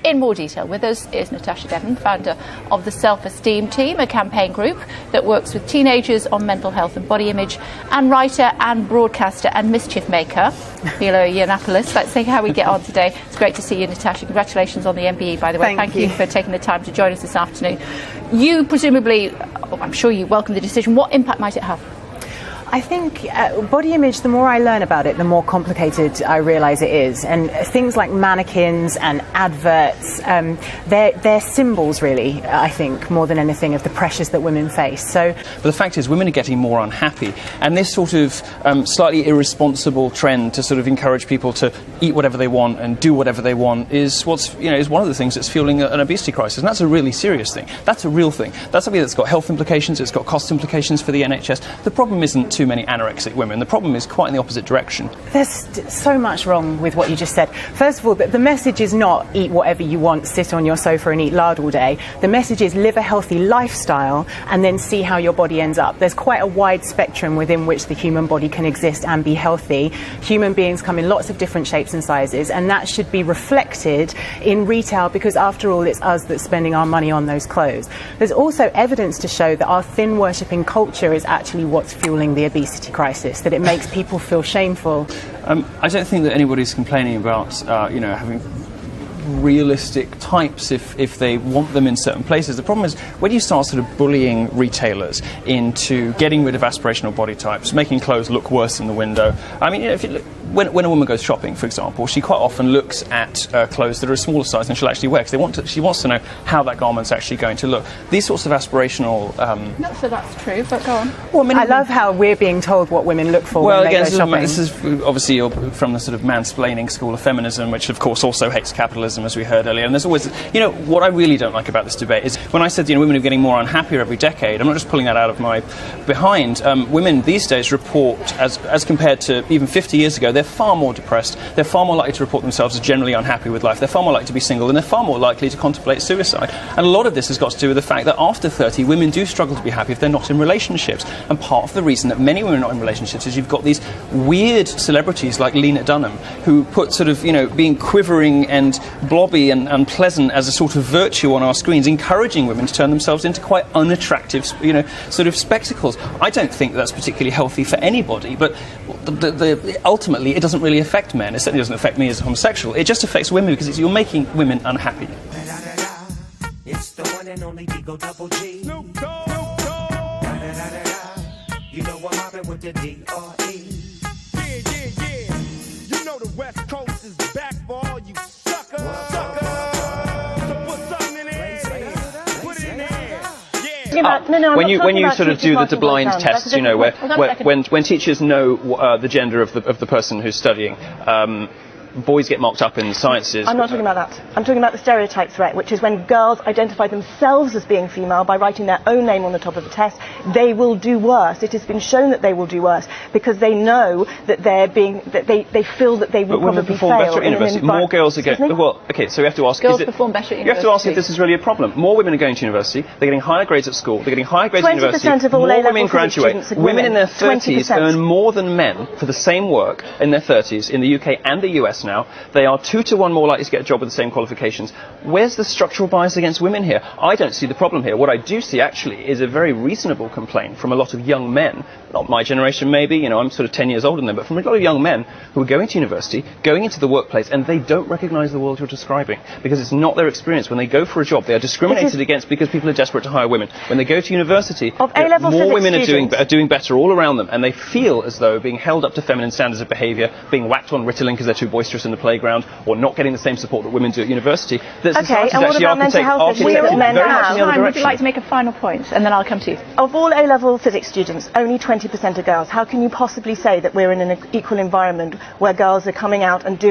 in more detail. With us is Natasha Devon, founder of the Self-Esteem Team, a campaign group that works with teenagers on mental health and body image, and writer and broadcaster and mischief maker, Milo Yiannopoulos. Let's see how we get on today. It's great to see you, Natasha. Congratulations on the MBE, by the way. Thank you for taking the time to join us this afternoon. You presumably, I'm sure you welcome the decision. What impact might it have? I think body image, the more I learn about it, the more complicated I realise it is. And things like mannequins and adverts, they're symbols, really, I think, more than anything, of the pressures that women face. But the fact is, women are getting more unhappy. And this sort of slightly irresponsible trend to sort of encourage people to eat whatever they want and do whatever they want is is one of the things that's fueling an obesity crisis. And that's a really serious thing. That's a real thing. That's something that's got health implications. It's got cost implications for the NHS. The problem isn't too many anorexic women. The problem is quite in the opposite direction. There's so much wrong with what you just said. First of all, the message is not eat whatever you want, sit on your sofa and eat lard all day. The message is live a healthy lifestyle and then see how your body ends up. There's quite a wide spectrum within which the human body can exist and be healthy. Human beings come in lots of different shapes and sizes, and that should be reflected in retail, because after all, it's us that's spending our money on those clothes. There's also evidence to show that our thin worshipping culture is actually what's fueling the obesity crisis, that it makes people feel shameful. I don't think that anybody's complaining about having realistic types if they want them in certain places. The problem is when you start sort of bullying retailers into getting rid of aspirational body types, making clothes look worse in the window. I mean, if you look, when a woman goes shopping, for example, she quite often looks at clothes that are a smaller size than she'll actually wear, because she wants to know how that garment's actually going to look. These sorts of aspirational... Not sure that's true, but go on. Well, I love how we're being told what women look for when they go shopping. This is obviously from the sort of mansplaining school of feminism, which of course also hates capitalism, as we heard earlier. And there's always, what I really don't like about this debate is when I said, women are getting more unhappier every decade, I'm not just pulling that out of my behind. Women these days report, as compared to even 50 years ago, they're far more depressed, they're far more likely to report themselves as generally unhappy with life, they're far more likely to be single, and they're far more likely to contemplate suicide. And a lot of this has got to do with the fact that after 30, women do struggle to be happy if they're not in relationships. And part of the reason that many women are not in relationships is you've got these weird celebrities like Lena Dunham, who put sort of, being quivering and blobby and unpleasant as a sort of virtue on our screens, encouraging women to turn themselves into quite unattractive, sort of spectacles. I don't think that's particularly healthy for anybody, but ultimately it doesn't really affect men. It certainly doesn't affect me as a homosexual. It just affects women because you're making women unhappy. It's the one and only Digo Double G. Snoop Dogg. You know I'm mobbing with the D.R.E. Yeah. You know the West Coast is back for all you suckers. So put something in there. Put it in there. When you sort of do the blind test, when teachers know the gender of the person who's studying, boys get mocked up in the sciences. I'm not talking about that. I'm talking about the stereotype threat, which is when girls identify themselves as being female by writing their own name on the top of the test, they will do worse. It has been shown that they will do worse because they know that they feel that they will probably fail. Better at university. More girls are going. Well, okay, so we have to ask. Girls perform better at university. You have to ask if this is really a problem. More women are going to university. They're getting higher grades at school. They're getting higher grades at university. 20% of all more women graduate. Women in their 30s 20%. earn more than men for the same work in their 30s in the UK and the US now. They are 2 to 1 more likely to get a job with the same qualifications. Where's the structural bias against women here? I don't see the problem here. What I do see actually is a very reasonable complaint from a lot of young men, not my generation maybe, I'm sort of 10 years older than them, but from a lot of young men who are going to university, going into the workplace, and they don't recognise the world you're describing because it's not their experience. When they go for a job, they are discriminated against because people are desperate to hire women. When they go to university, more women are doing better all around them, and they feel as though being held up to feminine standards of behaviour, being whacked on Ritalin because they're too boisterous in the playground, or not getting the same support that women do at university. Okay, and what about mental health issues that men have? Would you like to make a final point, and then I'll come to you? Of all A-level physics students, only 20% are girls. How can you possibly say that we're in an equal environment where girls are coming out and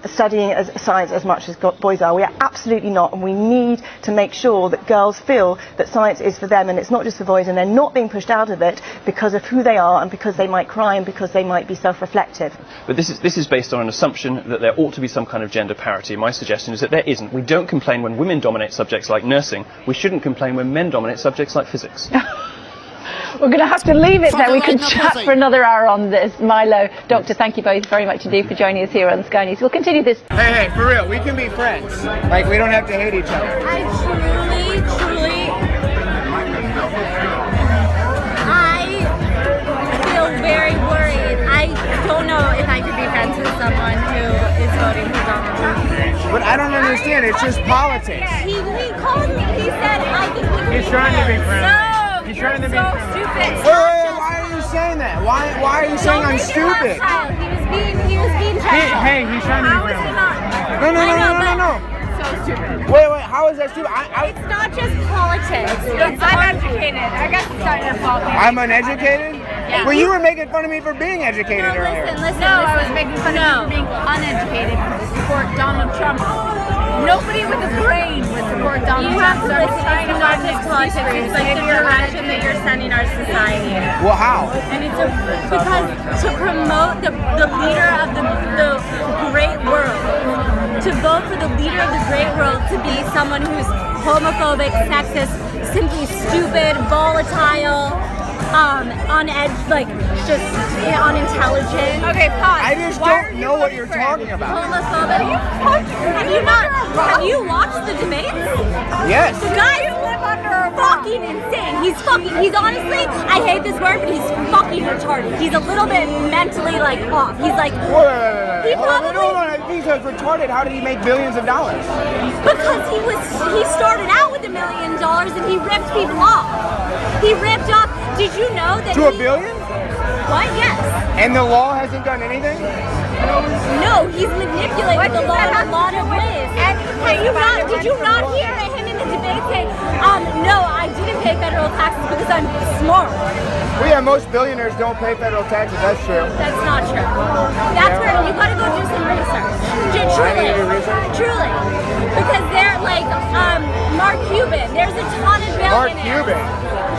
studying science as much as boys are? We are absolutely not, and we need to make sure that girls feel that science is for them, and it's not just for boys, and they're not being pushed out of it because of who they are and because they might cry and because they might be self-reflective. But this is based on an assumption that there ought to be some kind of gender parity. My suggestion is that there isn't. We don't complain when women dominate subjects like nursing. We shouldn't complain when men dominate subjects like physics. We're going to have to leave it there. We could chat for another hour on this. Milo, Doctor, thank you both very much indeed for joining us here on Sky News. We'll continue this. Hey, for real, we can be friends. Like, we don't have to hate each other. I feel very worried. I don't know if I could be friends with someone who is voting for Donald Trump. But I don't understand, it's just politics. He called me, he said, I think we can be friends. He's trying to be friends. No, He's trying to be so friends. stupid. Wait, why are you saying that? Why are you saying I'm stupid? He was being Hey, he's trying to be friends. No. So stupid. Wait, how is that stupid? It's not just politics. I'm educated. I guess it's not your fault. I'm uneducated? Yeah. Well, you were making fun of me for being educated earlier. Listen. No, I was making fun of you for being uneducated to support Donald Trump. Nobody with a brain would support Donald Trump. So it's not just politics. It's like the direction that you're sending our society in. Well, how? And it's because to promote the leader of the great world, to vote for the leader of the great world to be someone who's homophobic, sexist, simply stupid, volatile, on edge, like just unintelligent. Okay, pause. I just don't know what you're talking about. Homophobic. Have you watched the debates? Yes. The guy's fucking insane. He's honestly, I hate this word, but he's fucking retarded. He's a little bit mentally like off. He's like, Wait. Hold on. If he's retarded, how did he make billions of dollars? because he started out with $1 million and he ripped people off. He ripped off. Did you know that? To $1 billion? What? Yes. And the law hasn't done anything? No, he's manipulated the law in a lot of ways. Did you not hear him in the debate say, no, I didn't pay federal taxes because I'm smart. Well, yeah, most billionaires don't pay federal taxes, that's true. That's not true. That's where you gotta go do some research. Truly. Because they're like, Mark Cuban, there's a ton of billionaires. Mark Cuban?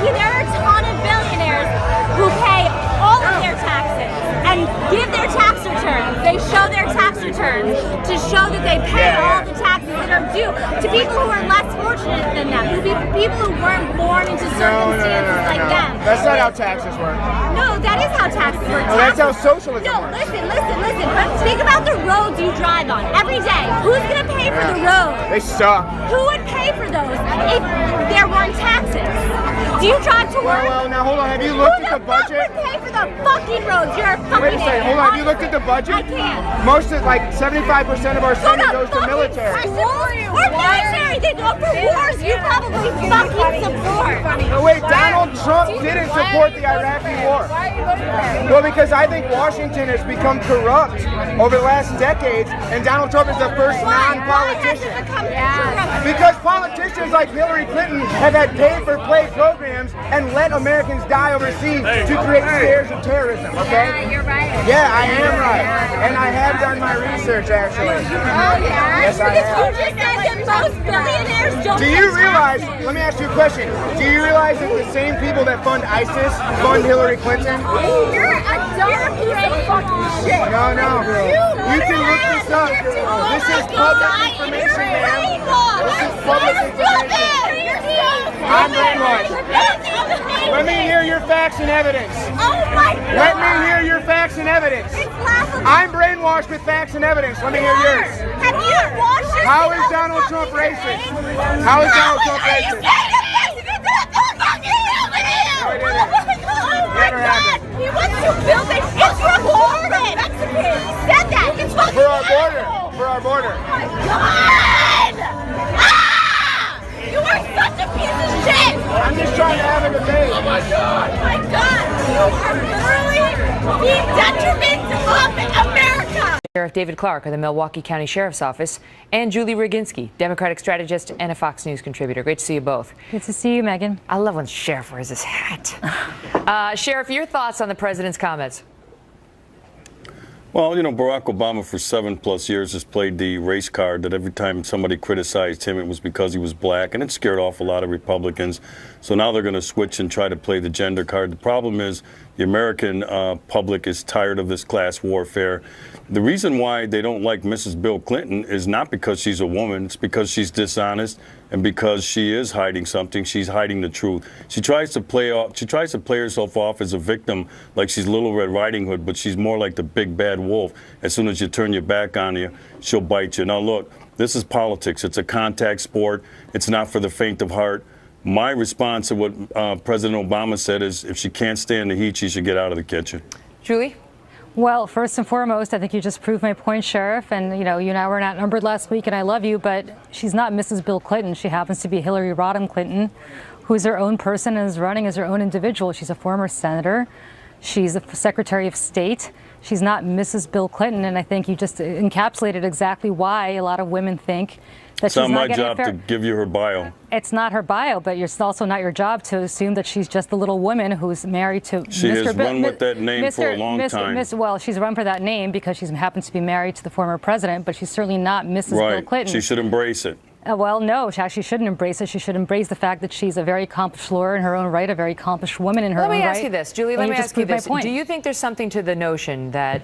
There are a ton of billionaires who pay all of their taxes and give their tax returns. They show their tax returns to show that they pay all the taxes that are due to people who are less fortunate than them, people who weren't born into circumstances like them. That's not how taxes work. No, that is how taxes work. No, that's how socialism works. Listen. Think about the roads you drive on every day. Who's going to pay for the roads? They suck. Who would pay for those if there weren't taxes? Do you drive to work? Well, now hold on. Have you looked at the budget? Who would pay for the fucking roads? You're a fucking Wait a second. Hold on. Have you looked at the budget? I can't. Most of, like, 75% of our spending goes to military. Or military. They go for wars. You probably fucking support. No, wait. Donald Trump didn't support the Iraqi war. Well, because I think Washington has become corrupt over the last decades, and Donald Trump is the first non-politician. Because politicians like Hillary Clinton have had pay-for-play programs and let Americans die overseas to create scares of terrorism, okay? Yeah, you're right. Yeah, I am right. And I have done my research, actually. Oh, yeah? Yes, I Because have. you just said that most billionaires don't Do pay you realize, taxes. let me ask you a question, do you realize that the same people that fund ISIS fund Hillary Clinton? You're a dumb piece of fucking shit. No. You can look this up. This is public information, man. This is public information. I'm brainwashed. Let me hear your facts and evidence. Oh my God. Let me hear your facts and evidence. It's laughable. I'm brainwashed with facts and evidence. Let me hear yours. Have you watched this? How is Donald Trump racist? How is Donald Trump racist? Never happened. He wants to build it. It's recorded. He said that. It's fucking For our border. For our border. Oh my God! Ah! You are such a piece of shit! I'm just trying to have a debate. Oh my God! Oh my God! You are literally being detriment of America! Sheriff David Clark of the Milwaukee County Sheriff's Office, and Julie Roginski, Democratic strategist and a Fox News contributor. Great to see you both. Good to see you, Megan. I love when Sheriff wears his hat. Sheriff, your thoughts on the president's comments? Well, you know, Barack Obama for 7+ years has played the race card that every time somebody criticized him, it was because he was black, and it scared off a lot of Republicans. So now they're going to switch and try to play the gender card. The problem is The American public is tired of this class warfare. The reason why they don't like Mrs. Bill Clinton is not because she's a woman. It's because she's dishonest and because she is hiding something. She's hiding the truth. She tries to play herself off as a victim, like she's Little Red Riding Hood, but she's more like the big bad wolf. As soon as you turn your back on her, she'll bite you. Now look, this is politics. It's a contact sport. It's not for the faint of heart. My response to what President Obama said is, if she can't stand the heat, she should get out of the kitchen. Julie? Well, first and foremost, I think you just proved my point, Sheriff. And, you and I were outnumbered last week, and I love you, but she's not Mrs. Bill Clinton. She happens to be Hillary Rodham Clinton, who's her own person and is running as her own individual. She's a former senator. She's a Secretary of State. She's not Mrs. Bill Clinton, and I think you just encapsulated exactly why a lot of women think that it's she's not not my getting job a fair... to give you her bio. It's not her bio, but it's also not your job to assume that she's just the little woman who's married to She Mr. has run with that name for a long time. Well, she's run for that name because she happens to be married to the former president, but she's certainly not Mrs. Bill Clinton. She should embrace it. Well, no, she shouldn't embrace it. She should embrace the fact that she's a very accomplished lawyer in her own right, a very accomplished woman in her own right. Let me ask you this, Julie. Let me ask you this. Do you think there's something to the notion that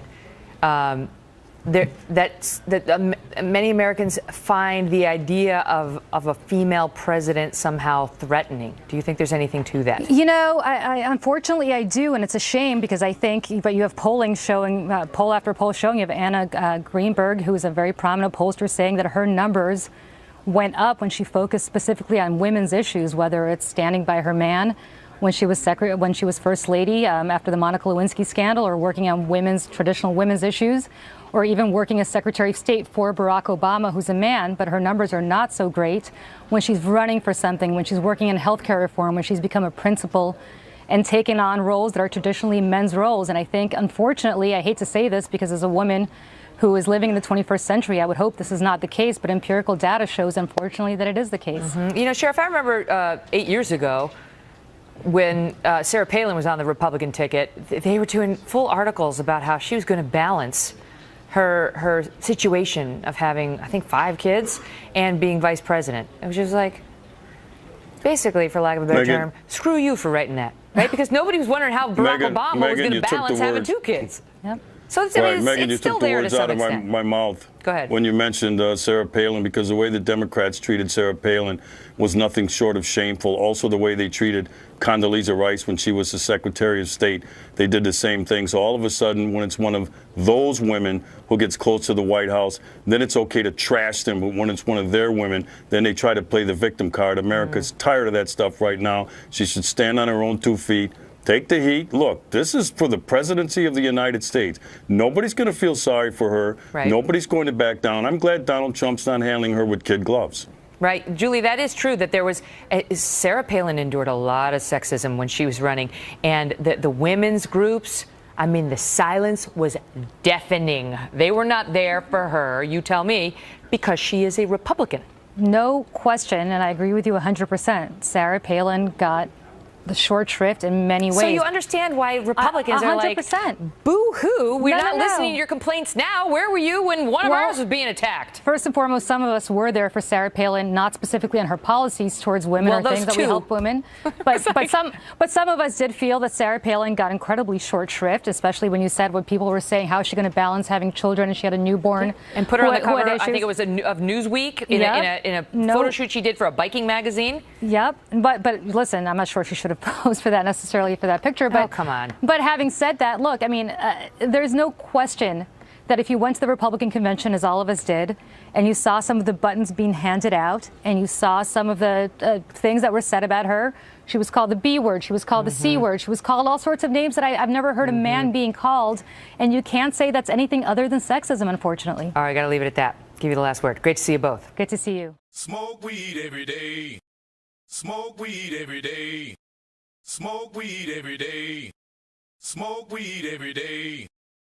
many Americans find the idea of a female president somehow threatening? Do you think there's anything to that? Unfortunately, I do, and it's a shame because I think, but you have polling showing, poll after poll showing, you have Anna Greenberg, who is a very prominent pollster, saying that her numbers went up when she focused specifically on women's issues, whether it's standing by her man when she was First Lady after the Monica Lewinsky scandal, or working on traditional women's issues, or even working as Secretary of State for Barack Obama, who's a man, but her numbers are not so great when she's running for something, when she's working in healthcare reform, when she's become a principal and taken on roles that are traditionally men's roles. And I think, unfortunately, I hate to say this because as a woman who is living in the 21st century, I would hope this is not the case, but empirical data shows, unfortunately, that it is the case. Mm-hmm. Sheriff, I remember 8 years ago, when Sarah Palin was on the Republican ticket, they were doing full articles about how she was going to balance her situation of having, I think, 5 kids and being vice president. It was just like, basically, for lack of a better term, screw you for writing that, right? Because nobody was wondering how Barack Obama was going to balance having 2 kids. Yep. So it's, Megan, it's still there to some extent. you took the words out of my mouth. Go ahead. When you mentioned Sarah Palin, because the way the Democrats treated Sarah Palin was nothing short of shameful. Also, the way they treated Condoleezza Rice when she was the Secretary of State, they did the same thing. So all of a sudden, when it's one of those women who gets close to the White House, then it's okay to trash them. But when it's one of their women, then they try to play the victim card. America's tired of that stuff right now. She should stand on her own 2 feet. Take the heat. Look, this is for the presidency of the United States. Nobody's going to feel sorry for her. Right. Nobody's going to back down. I'm glad Donald Trump's not handling her with kid gloves. Right. Julie, that is true that there was Sarah Palin endured a lot of sexism when she was running, and the women's groups, I mean, the silence was deafening. They were not there for her, you tell me, because she is a Republican. No question, and I agree with you 100%. Sarah Palin got the short shrift in many ways. So you understand why Republicans are like, boo-hoo, we're not listening to your complaints now. Where were you when one of ours was being attacked? First and foremost, some of us were there for Sarah Palin, not specifically on her policies towards women or things that we help women. But some of us did feel that Sarah Palin got incredibly short shrift, especially when you said what people were saying, how is she going to balance having children, and she had a newborn. And put her on the cover, I think it was of Newsweek, in a photo shoot she did for a biking magazine. Yep. But listen, I'm not sure she should have posed for that necessarily for that picture. But come on. But having said that, look, I mean, there's no question that if you went to the Republican convention, as all of us did, and you saw some of the buttons being handed out, and you saw some of the things that were said about her, she was called the B word, she was called the C word, she was called all sorts of names that I've never heard a man being called, and you can't say that's anything other than sexism, unfortunately. All right, got to leave it at that. Give you the last word. Great to see you both. Good to see you. Smoke weed every day. Smoke weed every day. Smoke weed every day. Smoke weed every day.